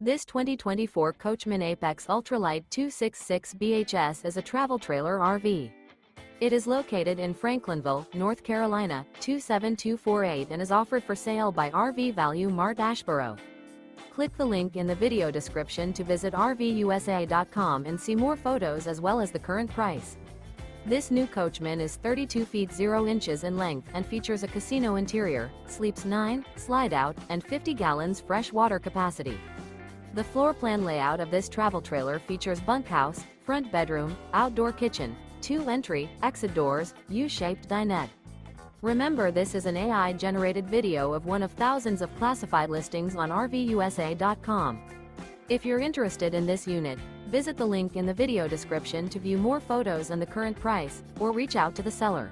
This 2024 Coachmen Apex Ultra-Lite 266 BHS is a travel trailer RV. It is located in Franklinville, North Carolina, 27248 and is offered for sale by RV Value Mart Asheboro. Click the link in the video description to visit RVUSA.com and see more photos as well as the current price. This new Coachmen is 32 feet 0 inches in length and features a casino interior, sleeps 9, slide-out, and 50 gallons fresh water capacity. The floor plan layout of this travel trailer features bunkhouse, front bedroom, outdoor kitchen, 2 entry, exit doors, U-shaped dinette. Remember, this is an AI-generated video of one of thousands of classified listings on RVUSA.com. If you're interested in this unit, visit the link in the video description to view more photos and the current price, or reach out to the seller.